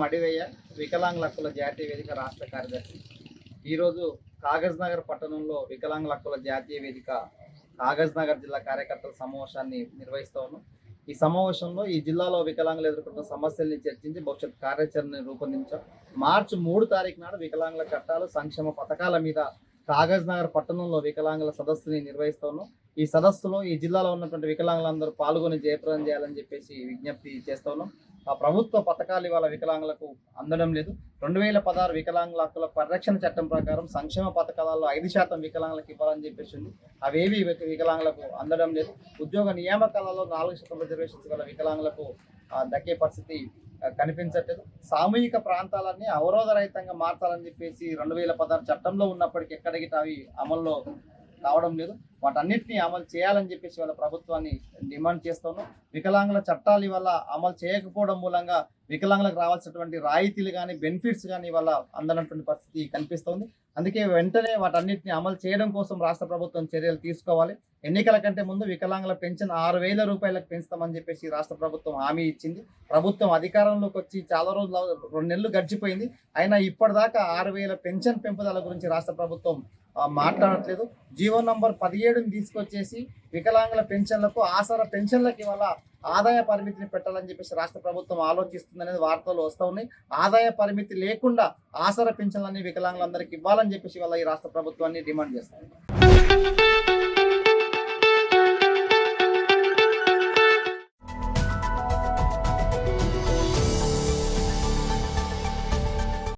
మడివయ్య వికలాంగుల హక్కుల జాతీయ వేదిక రాష్ట్ర కార్యదర్శి. ఈరోజు కాగజ్ నగర్ పట్టణంలో వికలాంగుల హక్కుల జాతీయ వేదిక కాగజ్ నగర్ జిల్లా కార్యకర్తల సమావేశాన్ని నిర్వహిస్తూ ఉన్నాం. ఈ సమావేశంలో ఈ జిల్లాలో వికలాంగులు ఎదుర్కొంటున్న సమస్యల్ని చర్చించి భవిష్యత్ కార్యాచరణను రూపొందించాం. మార్చి 3 తారీఖు నాడు వికలాంగుల చట్టాలు సంక్షేమ పథకాల మీద కాగజ్ నగర్ పట్టణంలో వికలాంగుల సదస్సుని నిర్వహిస్తూ ఉన్నాం. ఈ సదస్సులో ఈ జిల్లాలో ఉన్నటువంటి వికలాంగులందరూ పాల్గొని జయప్రదం చేయాలని చెప్పేసి విజ్ఞప్తి చేస్తూ ఉన్నాం. ఆ ప్రభుత్వ పథకాలు ఇవాళ వికలాంగులకు అందడం లేదు. 2016 వికలాంగుల హక్కుల పరిరక్షణ చట్టం ప్రకారం సంక్షేమ పథకాలలో 5% వికలాంగులకు ఇవ్వాలని చెప్పేసి ఉంది. అవేవి వికలాంగులకు అందడం లేదు. ఉద్యోగ నియామకాలలో 4% రిజర్వేషన్స్ గల వికలాంగులకు దక్కే పరిస్థితి కనిపించట్లేదు. సామూహిక ప్రాంతాలన్నీ అవరోధరహితంగా మార్చాలని చెప్పేసి 2016 చట్టంలో ఉన్నప్పటికీ ఎక్కడికి అవి అమల్లో కావడం లేదు. వాటన్నిటిని అమలు చేయాలని చెప్పేసి వాళ్ళ ప్రభుత్వాన్ని డిమాండ్ చేస్తున్నాం. వికలాంగుల చట్టాలు ఇవాళ అమలు చేయకపోవడం మూలంగా వికలాంగులకు రావాల్సినటువంటి రాయితీలు కానీ బెనిఫిట్స్ కానీ ఇవాళ అందనటువంటి పరిస్థితి కనిపిస్తోంది. అందుకే వెంటనే వాటన్నిటిని అమలు చేయడం కోసం రాష్ట్ర ప్రభుత్వం చర్యలు తీసుకోవాలి. ఎన్నికల కంటే ముందు వికలాంగుల పెన్షన్ 6,000 రూపాయలకు పెంచుతామని చెప్పేసి రాష్ట్ర ప్రభుత్వం హామీ ఇచ్చింది. ప్రభుత్వం అధికారంలోకి వచ్చి చాలా రోజులు 2 నెలలు గడిచిపోయింది. అయినా ఇప్పటిదాకా 6,000 పెన్షన్ పెంపుదల గురించి రాష్ట్ర ప్రభుత్వం మాట్లాడట్లేదు. జీవో నంబర్ 17ని తీసుకొచ్చేసి వికలాంగుల పెన్షన్లకు ఆసరా పెన్షన్లకు ఇవాళ ఆదాయ పరిమితిని పెట్టాలని చెప్పేసి రాష్ట్ర ప్రభుత్వం ఆలోచిస్తుందనేది వార్తలు వస్తూ ఉన్నాయి. ఆదాయ పరిమితి లేకుండా ఆసరా పెన్షన్లన్నీ వికలాంగులందరికీ ఇవ్వాలని చెప్పేసి ఇవాళ ఈ రాష్ట్ర ప్రభుత్వాన్ని డిమాండ్ చేస్తారు.